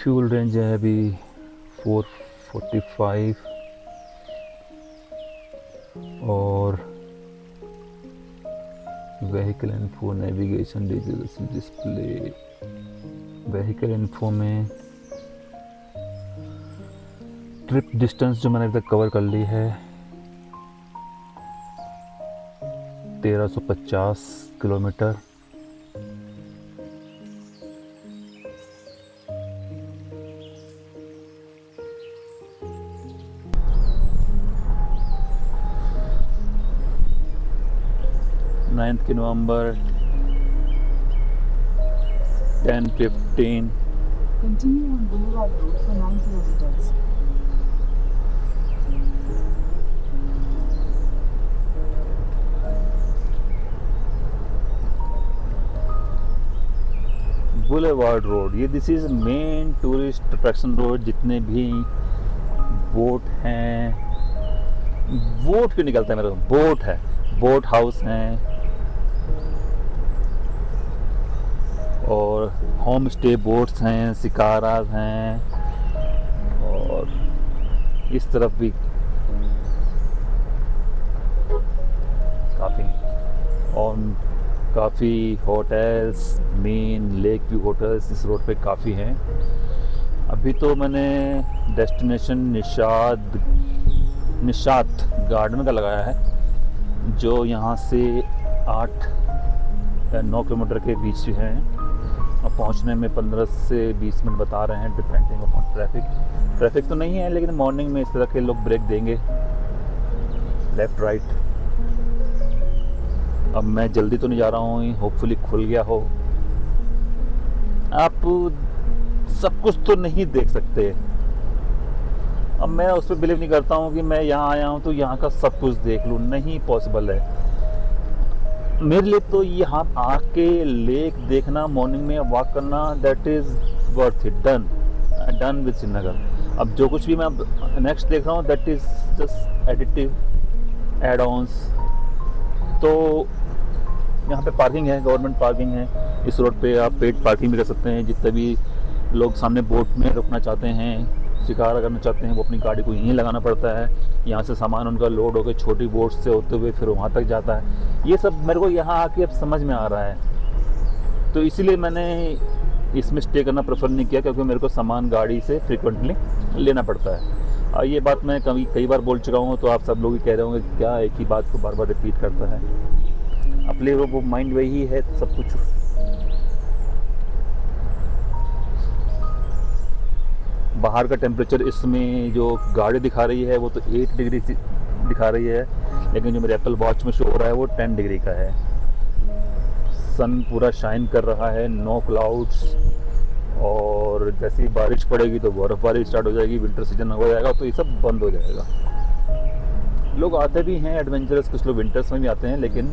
Fuel range है अभी 445 और vehicle info navigation digital display. Vehicle info में ट्रिप डिस्टेंस जो मैंने अभी तक कवर कर ली है 1350 किलोमीटर। नाइन्थ की नवंबर 10:15। Continue on Boulevard Road for 9 kilometers. Boulevard Road, ये this is main tourist attraction road. जितने भी बोट हैं, बोट क्यों निकलता है मेरे को, बोट है, बोट हाउस हैं और होम स्टे बोट्स हैं, शिकाराज हैं और इस तरफ भी काफ़ी और काफ़ी hotels, main lake view hotels इस रोड पे काफ़ी हैं। अभी तो मैंने डेस्टिनेशन निशात गार्डन का लगाया है, जो यहाँ से 8 या 9 किलोमीटर के बीच है और पहुँचने में 15 से 20 मिनट बता रहे हैं, डिपेंडिंग अपॉन ट्रैफिक तो नहीं है, लेकिन मॉर्निंग में इस तरह के लोग ब्रेक देंगे लेफ़्ट राइट। अब मैं जल्दी तो नहीं जा रहा हूँ, होपफुली खुल गया हो। आप सब कुछ तो नहीं देख सकते। अब मैं उस पर बिलीव नहीं करता हूँ कि मैं यहाँ आया हूँ तो यहाँ का सब कुछ देख लूँ, नहीं पॉसिबल है मेरे लिए। तो यहाँ आके लेक देखना, मॉर्निंग में वॉक करना, that is worth it. Done with Srinagar. अब जो कुछ भी मैं नेक्स्ट देख रहा हूँ that is just additive add ons. तो यहाँ पे पार्किंग है, गवर्नमेंट पार्किंग है। इस रोड पे आप पेड पार्किंग भी कर सकते हैं। जितने भी लोग सामने बोट में रुकना चाहते हैं, शिकार करना चाहते हैं, वो अपनी गाड़ी को यहीं लगाना पड़ता है। यहाँ से सामान उनका लोड होकर छोटी बोट से होते हुए फिर वहाँ तक जाता है। ये सब मेरे को यहाँ आके अब समझ में आ रहा है, तो इसीलिए मैंने इसमें स्टे करना प्रेफर नहीं किया, क्योंकि मेरे को सामान गाड़ी से फ्रिक्वेंटली लेना पड़ता है। और ये बात मैं कई बार बोल चुका हूँ, तो आप सब लोग ही कह रहे होंगे क्या एक ही बात को बार बार रिपीट करता है। अपने वो माइंड वही है सब कुछ। बाहर का टेम्परेचर इसमें जो गाड़ी दिखा रही है वो तो 8 डिग्री दिखा रही है, लेकिन जो मेरे एप्पल वॉच में शो हो रहा है वो 10 डिग्री का है। सन पूरा शाइन कर रहा है, नो क्लाउड्स। और जैसे ही बारिश पड़ेगी तो बर्फबारी स्टार्ट हो जाएगी, विंटर सीजन हो जाएगा, तो ये सब बंद हो जाएगा। लोग आते भी हैं एडवेंचरस, कुछ लोग विंटर्स में भी आते हैं, लेकिन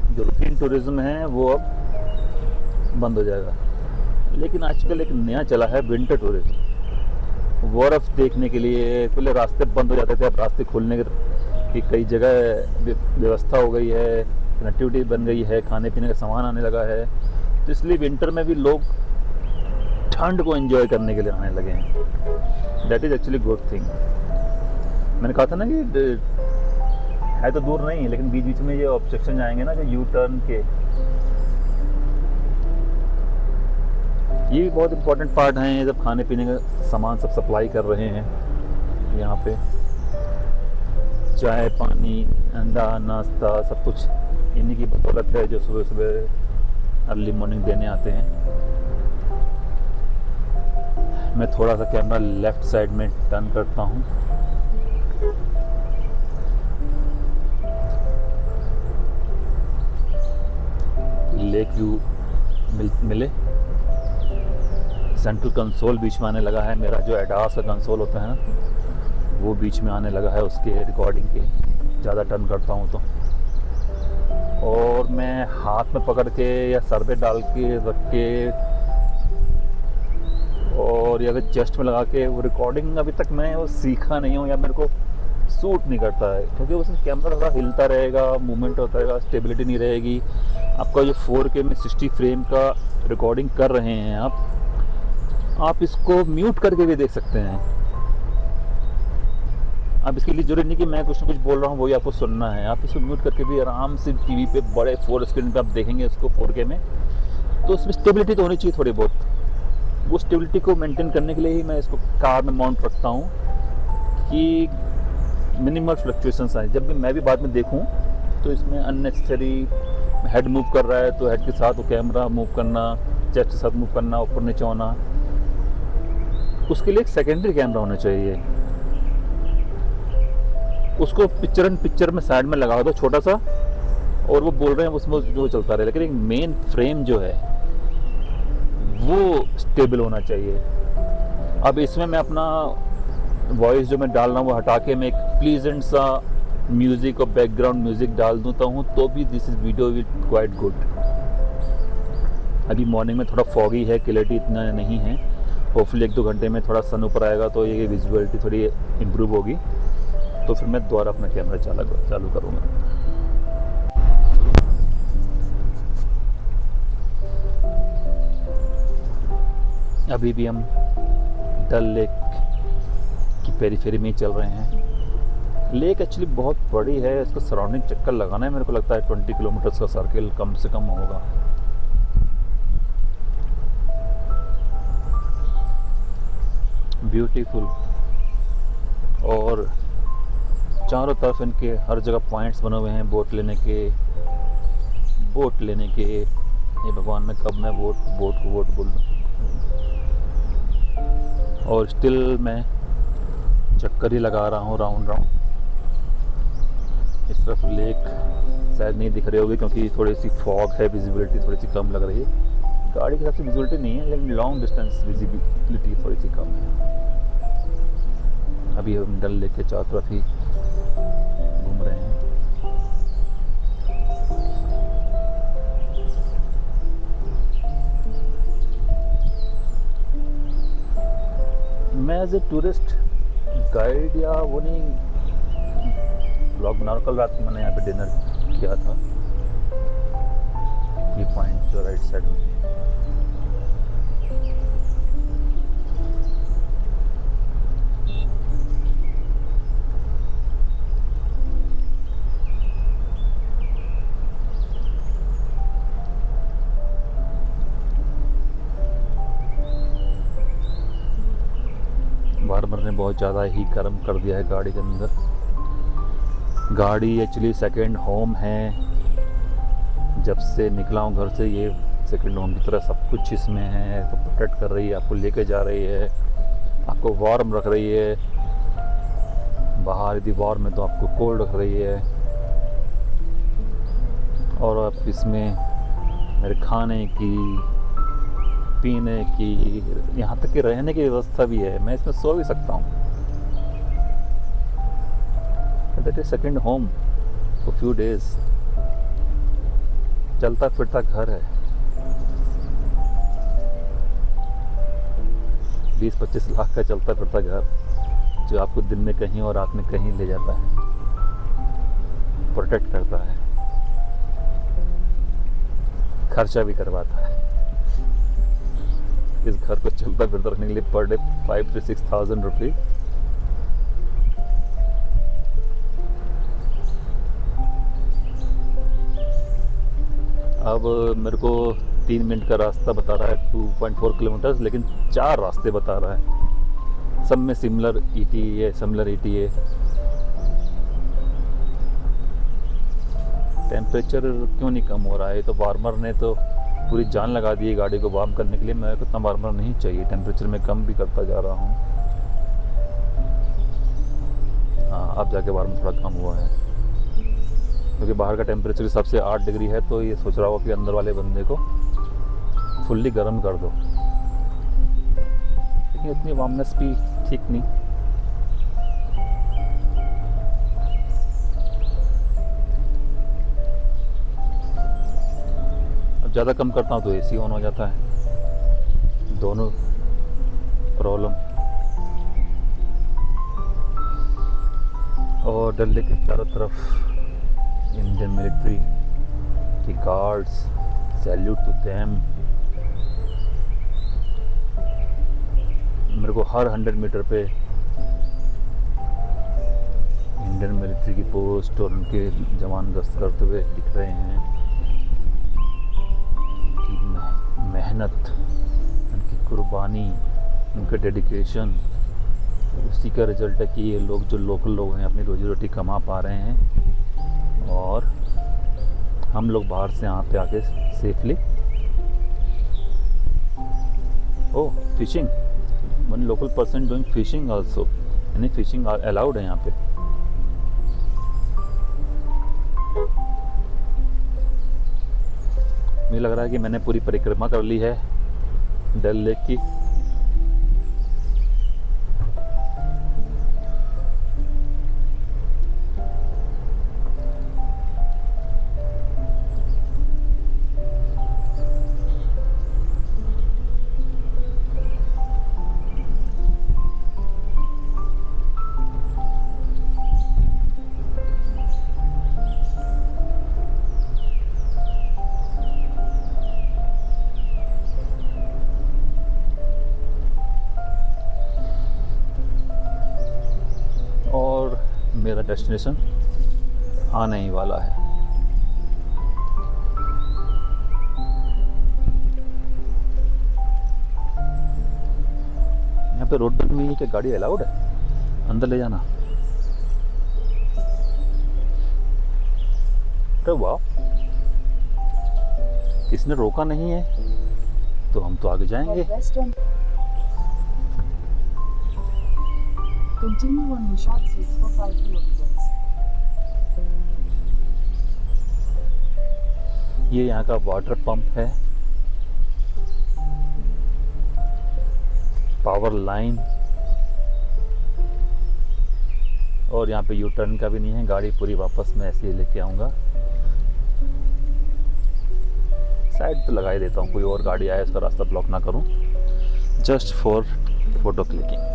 जो रूटीन टूरिज्म है वो अब बंद हो जाएगा। लेकिन आजकल एक नया चला है विंटर टूरिज्म। बर्फ़ देखने के लिए पहले रास्ते बंद हो जाते थे, अब रास्ते खुलने की कई जगह व्यवस्था हो गई है, कनेक्टिविटी बन गई है, खाने पीने का सामान आने लगा है। तो इसलिए विंटर में भी लोग ठंड को एंजॉय करने के लिए आने लगे हैं। That is actually good thing. मैंने कहा था ना कि है तो दूर नहीं, लेकिन बीच बीच में ये ऑब्स्ट्रक्शन आएंगे ना, जो यू टर्न के, ये भी बहुत इंपॉर्टेंट पार्ट हैं। ये जब खाने पीने का सामान सब सप्लाई कर रहे हैं यहाँ पे, चाय पानी अंडा नाश्ता सब कुछ इन्हीं की बदौलत है, जो सुबह सुबह अर्ली मॉर्निंग देने आते हैं। मैं थोड़ा सा कैमरा लेफ़्ट साइड में टर्न करता हूँ। लेक व्यू मिले। सेंट्रल कंसोल बीच में आने लगा है, मेरा जो एडास का कंसोल होता है ना वो बीच में आने लगा है, उसके रिकॉर्डिंग के ज़्यादा टर्न करता हूँ तो। और मैं हाथ में पकड़ के या सर पे डाल के रख के और या फिर चेस्ट में लगा के वो रिकॉर्डिंग अभी तक मैं वो सीखा नहीं हूँ, या मेरे को सूट नहीं करता है, क्योंकि उसमें कैमरा थोड़ा हिलता रहेगा, मूवमेंट होता रहेगा, स्टेबिलिटी नहीं रहेगी। आपका जो 4K में 60 फ्रेम का रिकॉर्डिंग कर रहे हैं आप इसको म्यूट करके भी देख सकते हैं। आप इसके लिए जरूरी नहीं कि मैं कुछ ना कुछ बोल रहा हूँ वही आपको सुनना है, आप इसको म्यूट करके भी आराम से टीवी पे बड़े 4 स्क्रीन पे आप देखेंगे इसको 4K में। तो उसमें स्टेबिलिटी तो होनी चाहिए थोड़ी बहुत, वो स्टेबिलिटी को मेंटेन करने के लिए ही मैं इसको कार में माउंट रखता हूँ कि मिनिमल फ्लक्चुएशंस आए। जब भी मैं भी बाद में देखूँ तो इसमें अननेसेसरी हेड मूव कर रहा है तो हेड के साथ वो कैमरा मूव करना, चेस्ट के साथ मूव करना, ऊपर नीचे होना, उसके लिए एक सेकेंडरी कैमरा होना चाहिए। उसको पिक्चर इन पिक्चर में साइड में लगा दो छोटा सा, और वो बोल रहे हैं उसमें जो चलता रहे, लेकिन एक मेन फ्रेम जो है वो स्टेबल होना चाहिए। अब इसमें मैं अपना वॉइस जो मैं डाल रहा हूँ वो हटा के मैं एक प्लीजेंट सा म्यूज़िक और बैकग्राउंड म्यूज़िक डाल दूँता हूँ तो भी this is video will quite good. अभी मॉर्निंग में थोड़ा फॉगी है, क्लैरिटी इतना नहीं है, होपफुली 1-2 घंटे में थोड़ा सन ऊपर आएगा तो ये विजुअलिटी थोड़ी इम्प्रूव होगी, तो फिर मैं दोबारा अपना कैमरा चालू करूँगा। अभी भी हम डल लेक की पेरीफेरी में ही चल रहे हैं। लेक एक्चुअली बहुत बड़ी है, इसको सराउंडिंग चक्कर लगाना है मेरे को लगता है 20 किलोमीटर का सर्किल कम से कम होगा। ब्यूटीफुल, और चारों तरफ इनके हर जगह पॉइंट्स बने हुए हैं बोट लेने के। ये भगवान में कब मैं बोट को वोट बोल दूँ। और स्टिल मैं चक्कर ही लगा रहा हूँ राउंड। इस तरफ लेक शायद नहीं दिख रही होगी क्योंकि थोड़ी सी फॉग है, विजिबिलिटी थोड़ी सी कम लग रही है। गाड़ी के हिसाब से विजिबिलिटी नहीं है, लेकिन लॉन्ग डिस्टेंस विजिबिलिटी थोड़ी सी कम है। अभी हम डल लेक के चारों तरफ ही घूम रहे हैं। मैं एज ए टूरिस्ट गाइड या वो नहीं ब्लॉग बना रहा। कल रात को मैंने यहाँ पे डिनर किया था, ये पॉइंट जो राइट साइड में। वार्मर ने बहुत ज़्यादा ही गर्म कर दिया है गाड़ी के अंदर। गाड़ी एक्चुअली सेकंड होम है, जब से निकला हूँ घर से ये सेकंड होम की तरह सब कुछ इसमें है। तो प्रोटेक्ट कर रही है, आपको लेके जा रही है, आपको वार्म रख रही है, बाहर दीवार में तो आपको कोल्ड रख रही है। और आप इसमें मेरे खाने की, पीने की, यहाँ तक कि रहने की व्यवस्था भी है। मैं इसमें सो भी सकता हूँ। That is second home for few days. चलता फिरता घर है। 20-25 लाख का चलता फिरता घर जो आपको दिन में कहीं और रात में कहीं ले जाता है, प्रोटेक्ट करता है, खर्चा भी करवाता है। इस घर को चलता फिरता रखने के लिए पर डे 5,000 to 6,000 रुपये। अब मेरे को 3 मिनट का रास्ता बता रहा है 2.4 किलोमीटर, लेकिन 4 रास्ते बता रहा है, सब में सिमिलर ETA। टेम्परेचर क्यों नहीं कम हो रहा है? तो वार्मर ने तो पूरी जान लगा दी है गाड़ी को वार्म करने के लिए। मेरे को इतना वार्मर नहीं चाहिए, टेम्परेचर में कम भी करता जा रहा हूँ। हाँ, अब जाके वार्मर थोड़ा कम हुआ है क्योंकि बाहर का टेम्परेचर हिसाब से 8 डिग्री है, तो ये सोच रहा होगा कि अंदर वाले बंदे को फुल्ली गर्म कर दो, लेकिन इतनी वार्मनेस भी ठीक नहीं। अब ज़्यादा कम करता हूँ तो AC ऑन हो जाता है, दोनों प्रॉब्लम। और डल लेक के चारों तरफ इंडियन मिलिट्री की गार्ड्स, सैल्यूट टू देम। मेरे को हर 100 मीटर पे इंडियन मिलिट्री की पोस्ट और उनके जवान गश्त करते हुए दिख रहे हैं कि मेहनत, उनकी कुर्बानी, उनका डेडिकेशन, उसी का रिजल्ट है कि ये लोग जो लोकल लोग हैं अपनी रोजी रोटी कमा पा रहे हैं और हम लोग बाहर से यहाँ पे आके safely. Oh, fishing, one local person doing fishing also, यानी फिशिंग अलाउड है यहाँ पे। मुझे लग रहा है कि मैंने पूरी परिक्रमा कर ली है डल लेक की। और मेरा डेस्टिनेशन आने ही वाला है। यहाँ पे रोड बनी हुई है कि गाड़ी अलाउड है अंदर ले जाना? अरे वाह, किसने रोका नहीं है, तो हम तो आगे जाएंगे। Continue on Nishat 6 for 5 kilometers. ये यहाँ का वाटर पंप है, पावर लाइन, और यहाँ पे यू टर्न का भी नहीं है। गाड़ी पूरी वापस मैं ऐसे ही लेके आऊँगा। साइड तो लगा ही देता हूँ, कोई और गाड़ी आए उसका रास्ता ब्लॉक ना करूँ, जस्ट फॉर फोटो क्लिकिंग।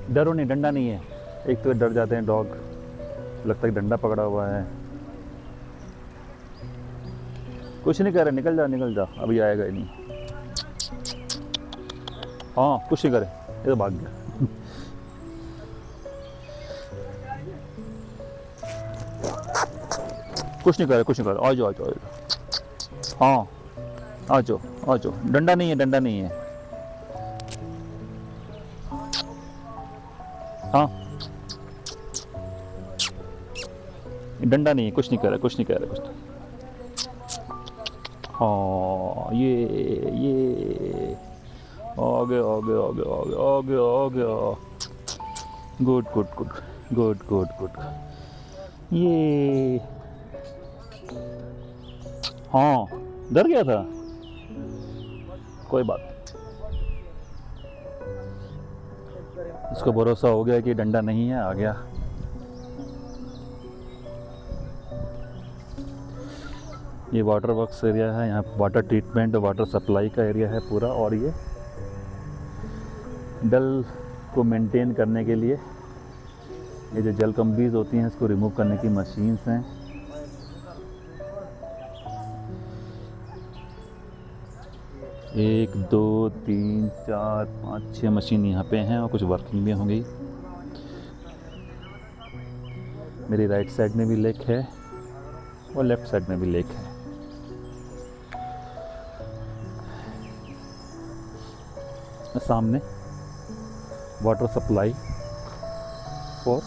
डरो नहीं, डंडा नहीं है। एक तो डर जाते हैं डॉग, लगता है कि डंडा पकड़ा हुआ है। कुछ नहीं कर रहे, निकल जा निकल जा, अभी आएगा ही नहीं। हाँ, कुछ नहीं करे, ये तो भाग गया। कुछ नहीं करे, कुछ नहीं करे, आ जाओ आ जाओ आ जाओ। हाँ, आ जाओ आ जाओ, डंडा नहीं है, डंडा नहीं है। हाँ, डंडा नहीं है, कुछ नहीं कर रहा, कुछ नहीं कर रहा, कुछ नहीं। हाँ, ये आ गया आ गया आ गया आ गया आ गया आ गया। Good good good good good good. ये हाँ, डर गया था, कोई बात नहीं। इसको भरोसा हो गया कि डंडा नहीं है, आ गया। ये वाटर वर्क्स एरिया है, यहाँ वाटर ट्रीटमेंट और वाटर सप्लाई का एरिया है पूरा। और ये डल को मेंटेन करने के लिए ये जो जलकम्बीज होती हैं इसको रिमूव करने की मशीन्स हैं। एक दो तीन चार पाँच 6 मशीन यहाँ पे हैं और कुछ वर्किंग भी होंगी। मेरी राइट साइड में भी लेक है और लेफ्ट साइड में भी लेक है। सामने water supply for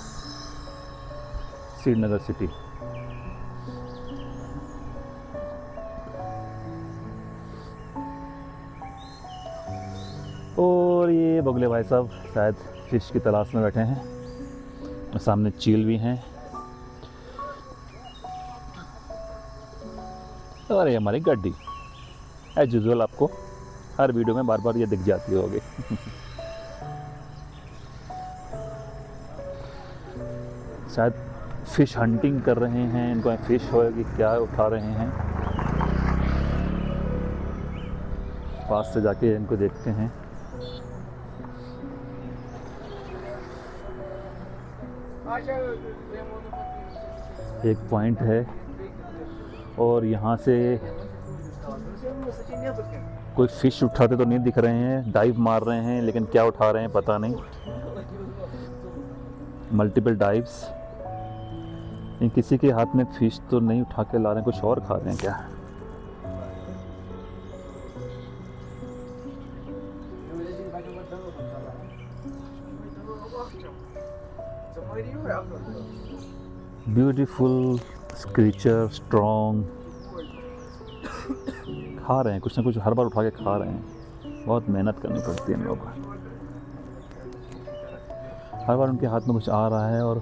Srinagar city. और ये बगले भाई साहब शायद फिश की तलाश में बैठे हैं और सामने चील भी हैं। और ये हमारी गड्डी एज यूजुअल, आपको हर वीडियो में बार बार ये दिख जाती होगी। शायद फिश हंटिंग कर रहे हैं, इनको फिश होगी क्या उठा रहे हैं। पास से जाके इनको देखते हैं। एक पॉइंट है और यहाँ से कोई फिश उठाते तो नहीं दिख रहे हैं, डाइव मार रहे हैं, लेकिन क्या उठा रहे हैं पता नहीं। Multiple dives. इन किसी के हाथ में फिश तो नहीं उठा के ला रहे हैं, कुछ और खा रहे हैं क्या। Beautiful creature, strong. खा रहे हैं कुछ ना कुछ, हर बार उठा के खा रहे हैं। बहुत मेहनत करनी पड़ती है इन लोगों को। हर बार उनके हाथ में कुछ आ रहा है और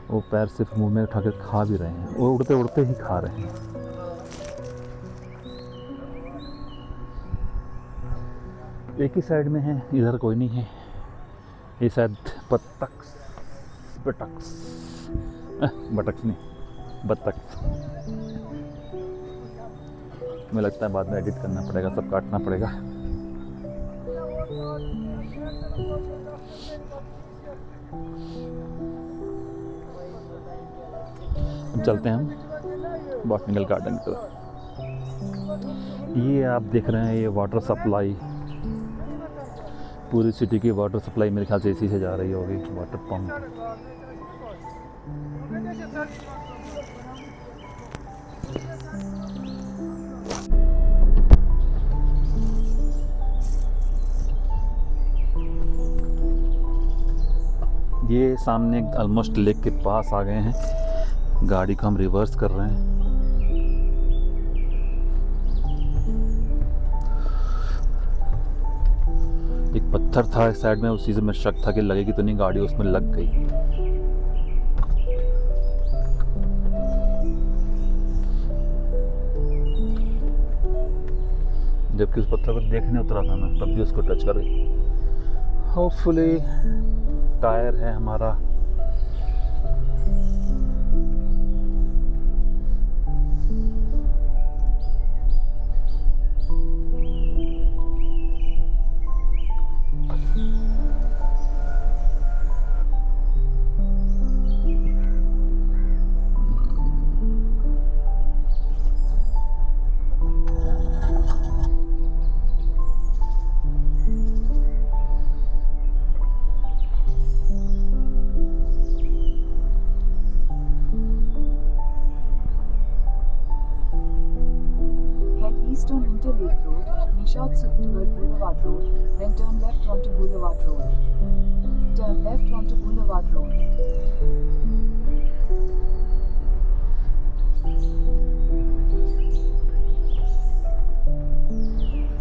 वो पैर से मुंह में उठा कर खा भी रहे हैं। वो उड़ते उड़ते ही खा रहे हैं। एक ही साइड में है, इधर कोई नहीं है। ये शायद बतख नहीं, बतख। मुझे लगता है बाद में एडिट करना पड़ेगा, सब काटना पड़ेगा। अब चलते हैं हम बॉटनिकल गार्डन की तरफ। ये आप देख रहे हैं, ये वाटर सप्लाई, पूरी सिटी की वाटर सप्लाई मेरे ख्याल से इसी से जा रही होगी, वाटर पंप। ये सामने ऑलमोस्ट लेक के पास आ गए हैं। गाड़ी को हम रिवर्स कर रहे हैं। एक पत्थर था इस साइड में, उसी से मैं शक था कि लगेगी तो नहीं, गाड़ी उसमें लग गई। जबकि उस पत्थर को देखने उतरा था मैं, तब भी उसको टच कर गई। होपफुली टायर है हमारा। East on Interlake Road, Nishat toward Boulevard Road, then turn left onto Boulevard Road. Turn left onto Boulevard Road.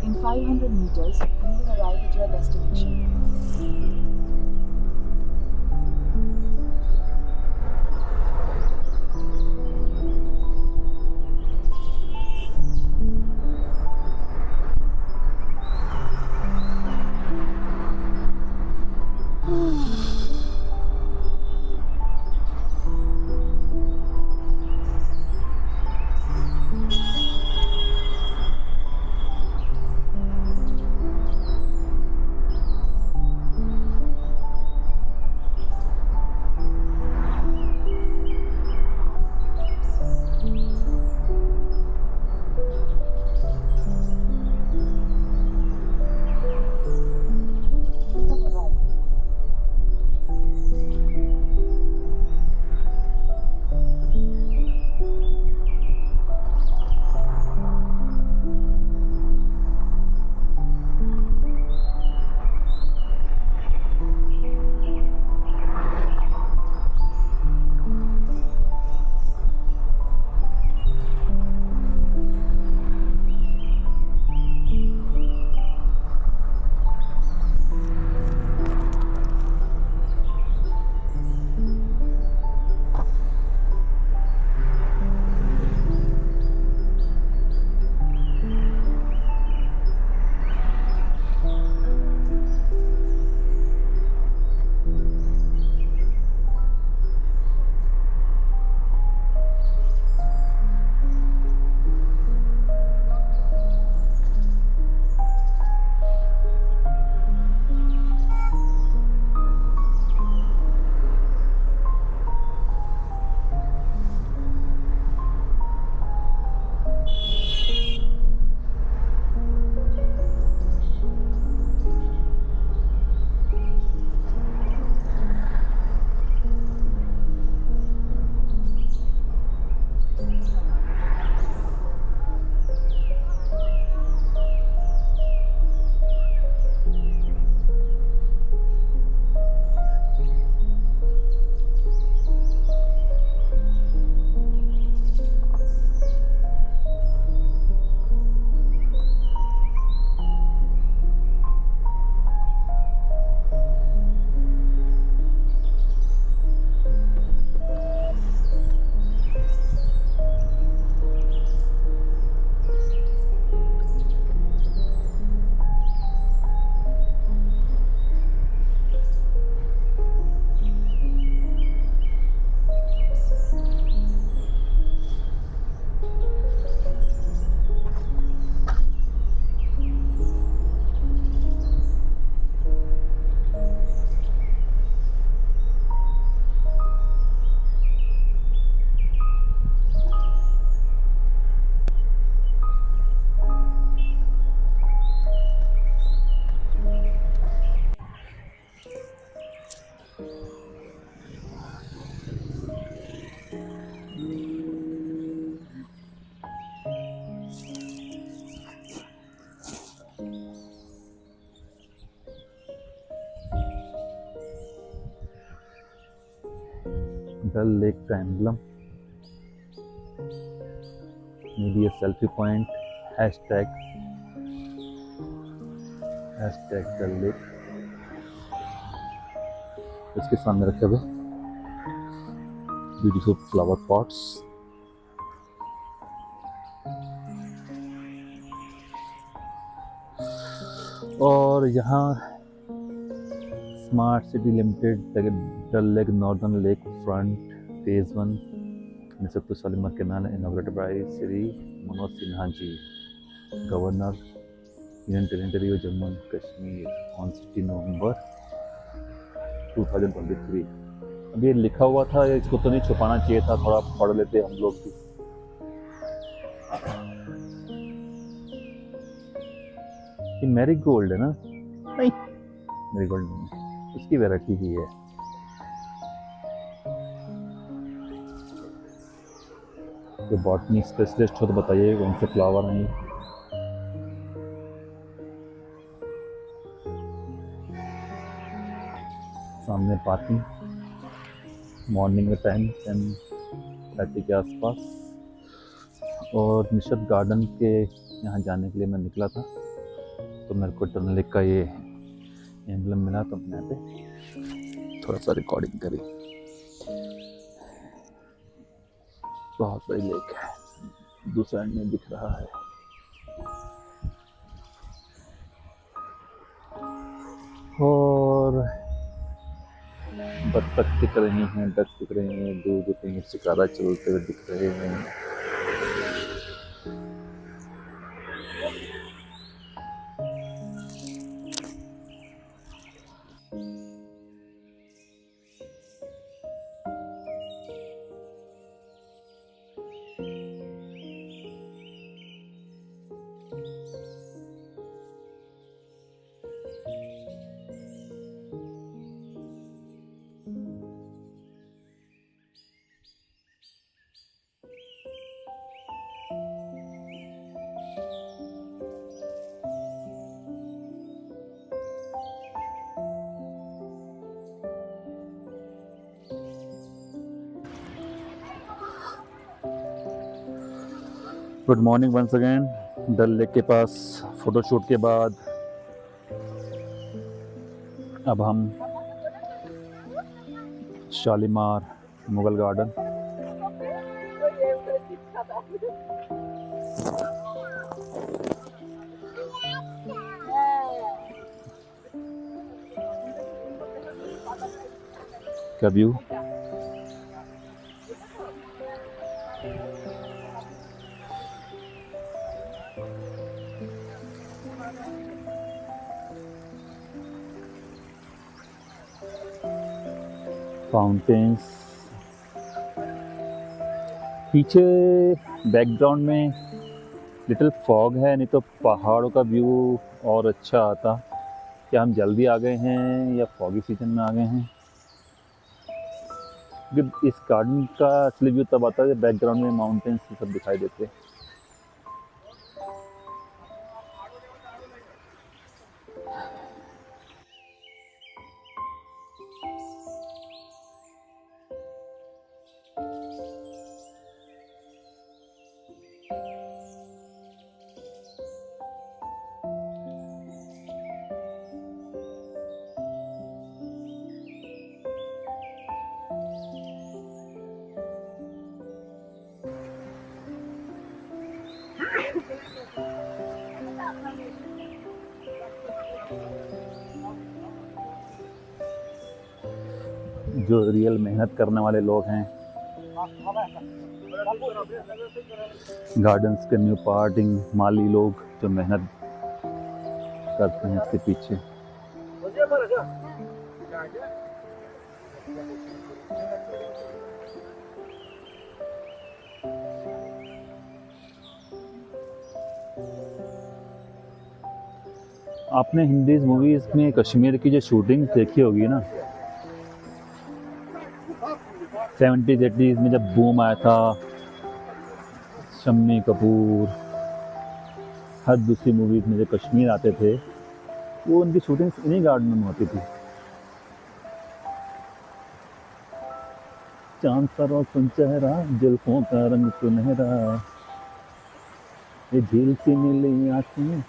In 500 meters, you will arrive at your destination. Dal Lake का emblem, maybe a selfie point, hashtag Dal Lake. इसके सामने रखे हुए beautiful flower pots, और यहाँ smart city limited Dal Lake northern lake front phase 1 निसत्तु सलीमा canal inaugurated by Shri Manoj Sinha ji, governor union territory of Jammu and Kashmir on 16 November 2023। अब ये लिखा हुआ था, इसको तो नहीं छुपाना चाहिए था, थोड़ा पढ़ लेते हम लोग भी। ये मैरी गोल्ड है ना? नहीं, मैरी गोल्ड नहीं है, उसकी वैरायटी ही है। तो बॉटनी स्पेशलिस्ट हो तो बताइए कौन से फ्लावर हैं ये। सामने पार्किंग, मॉर्निंग का टाइम 10:30 के आसपास। और निशद गार्डन के यहाँ जाने के लिए मैं निकला था, तो मेरे को डल लेक का ये एम्बलम मिला, तो मैंने यहाँ पे थोड़ा सा रिकॉर्डिंग करी। बहुत बड़ी लेक है, दूसरा एंड में दिख रहा है। और बत्तख दिख रही हैं, डक दिख रहे हैं, दूर दूर कहीं शिकारा चलते हुए दिख रहे हैं। Good morning once again. Dal Lake के पास फोटोशूट के बाद अब हम शालीमार मुगल गार्डन, का व्यू। फाउंटेन्स, पीछे बैकग्राउंड में लिटिल फॉग है, नहीं तो पहाड़ों का व्यू और अच्छा आता। क्या हम जल्दी आ गए हैं या फॉगी सीजन में आ गए हैं? क्योंकि इस गार्डन का असली व्यू तब आता है जब बैकग्राउंड में माउंटेन्स सब दिखाई देते हैं। जो रियल मेहनत करने वाले लोग हैं, गार्डन्स के न्यू पार्टिंग माली लोग जो मेहनत करते हैं इसके पीछे। आपने हिंदी मूवीज में कश्मीर की जो शूटिंग देखी होगी ना, 70s 80s में जब बूम आया था, शम्मी कपूर, हर दूसरी मूवीज में जो कश्मीर आते थे, वो उनकी शूटिंग्स इन्हीं गार्डन में होती थी। चांद सा रोशन चेहरा, जुल्फों का रंग सुनहरा, ये झील सी नीली आंखें,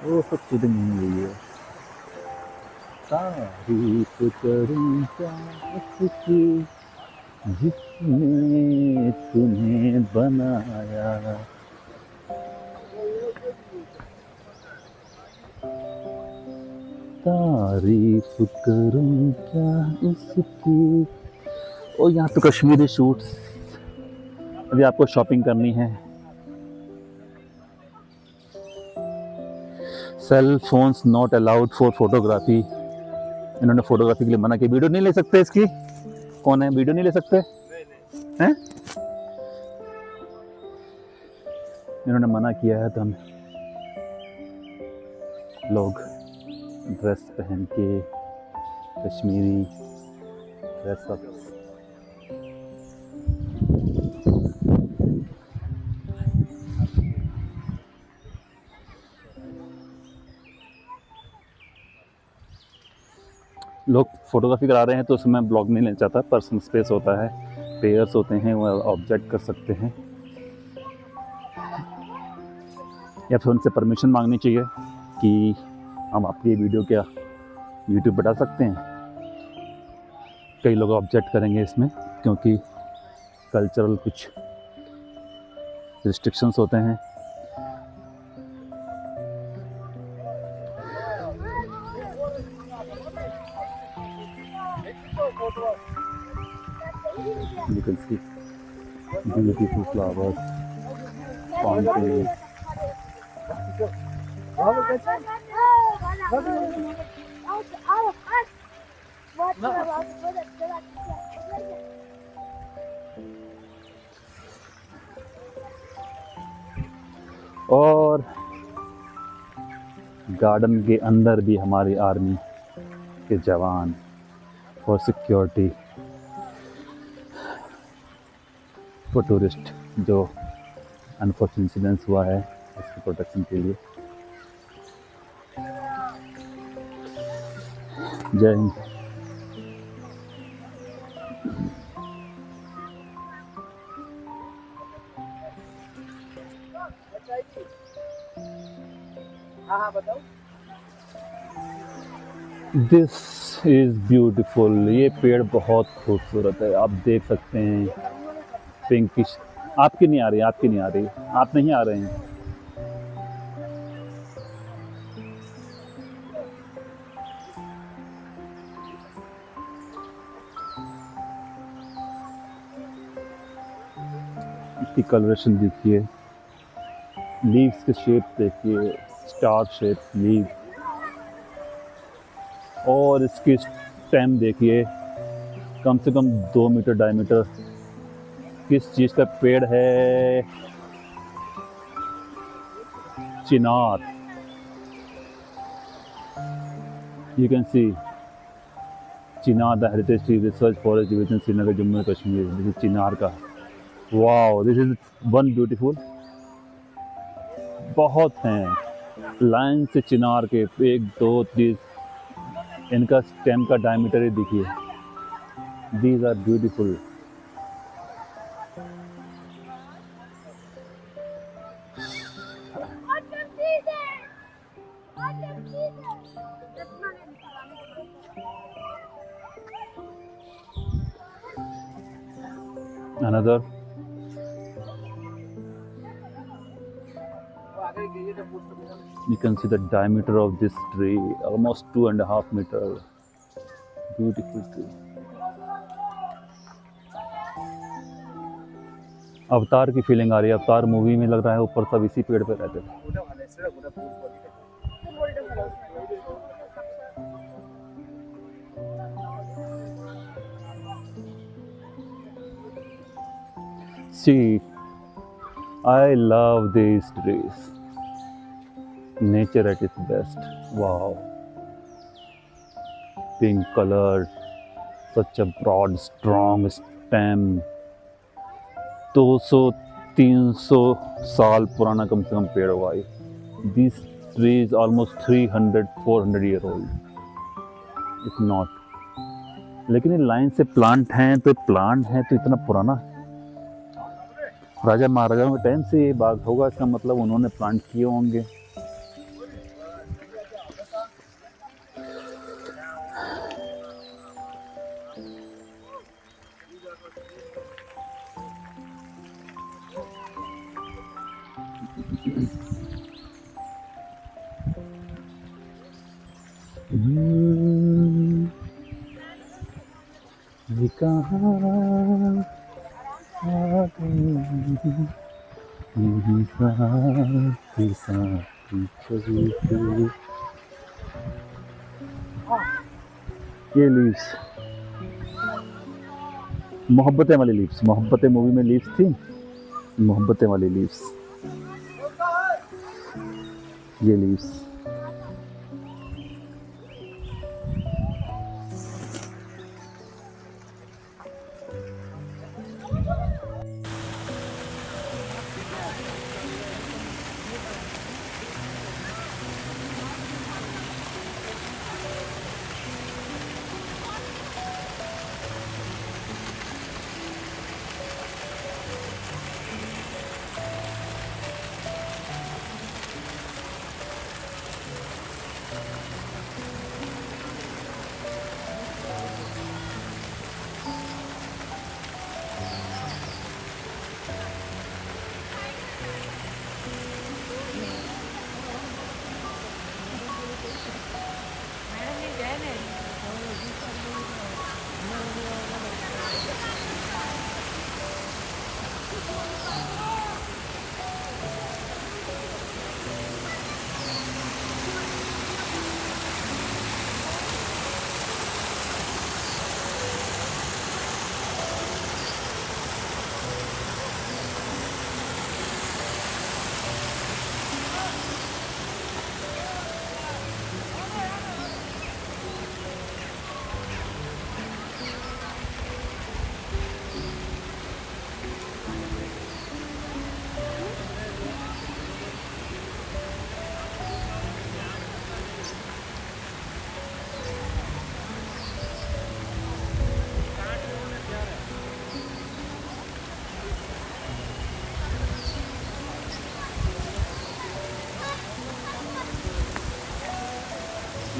वो सब कुछ नहीं हुई है। तारीफ करूं क्या उसकी जिसने तुम्हें बनाया। तारीफ करूं क्या उसकी। और यहाँ तो कश्मीरी शूट्स। यदि आपको शॉपिंग करनी है, cell phones not allowed for photography. इन्होंने फोटोग्राफी के लिए मना किया। वीडियो नहीं ले सकते इसकी। कौन है, वीडियो नहीं ले सकते हैं? इन्होंने मना किया है, तो हम लोग ड्रेस पहन के कश्मीरी ड्रेस अप। लोग फोटोग्राफी करा रहे हैं तो उसमें ब्लॉग नहीं लेना चाहता। पर्सनल स्पेस होता है, पेयर्स होते हैं, वो ऑब्जेक्ट कर सकते हैं, या फिर उनसे परमिशन मांगनी चाहिए कि हम आपकी वीडियो क्या यूट्यूब पर डाल सकते हैं। कई लोग ऑब्जेक्ट करेंगे इसमें, क्योंकि कल्चरल कुछ रिस्ट्रिक्शंस होते हैं। You can see beautiful flowers, fountains. और गार्डन के अंदर भी हमारी आर्मी के जवान फॉर सिक्योरिटी, फॉर टूरिस्ट जो अनफॉर्चुनेट इंसिडेंस हुआ है उसके प्रोटेक्शन के लिए। जय हिंद। This is beautiful. ये पेड़ बहुत खूबसूरत है, आप देख सकते हैं। पिंकिश। आपकी नहीं आ रही, आपकी नहीं आ रही, आप नहीं आ रहे हैं। इसकी कलरेशन देखिए, लीव्स के शेप देखिए, स्टार शेप लीव, और इसकी स्टेम देखिए, कम से कम 2 मीटर डायमीटर। किस चीज़ का पेड़ है? चिनार। You can see chinar, the heritage tree research forest division Srinagar Jammu and Kashmir. This is chinar का। Wow, this is one beautiful. बहुत हैं लाइन से चिनार के, 1 2 3। इनका स्टेम का डायमीटर ही देखिए। These are beautiful. Another. You can see the diameter of this tree, almost 2.5 meters. Beautiful tree. अवतार की फीलिंग आ रही है। अवतार मूवी में लग रहा है ऊपर सब इसी पेड़ पे रहते थे। See, I love these trees. Nature at its best. Wow. Pink colored, such a broad, strong stem. 200-300 साल पुराना कम से कम पेड़ हुआ है। This tree is almost 300-400 year old, if not. लेकिन इन लाइन से प्लांट हैं, तो प्लांट है तो इतना पुराना राजा महाराजाओं के टाइम से ये बाग होगा, इसका मतलब उन्होंने प्लांट किए होंगे। ये कहाँ आ गई, मेरी साथी साथी चलते। ये लीव्स मोहब्बतें वाली लीव्स, मोहब्बतें मूवी में लीव्स थी, मोहब्बतें वाली लीव्स, ये लीव्स।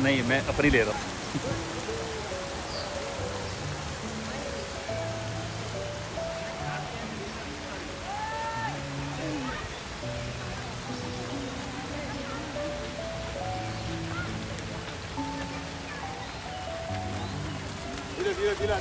नहीं, मैं अपनी ले रहा हूँ। धीरे धीरे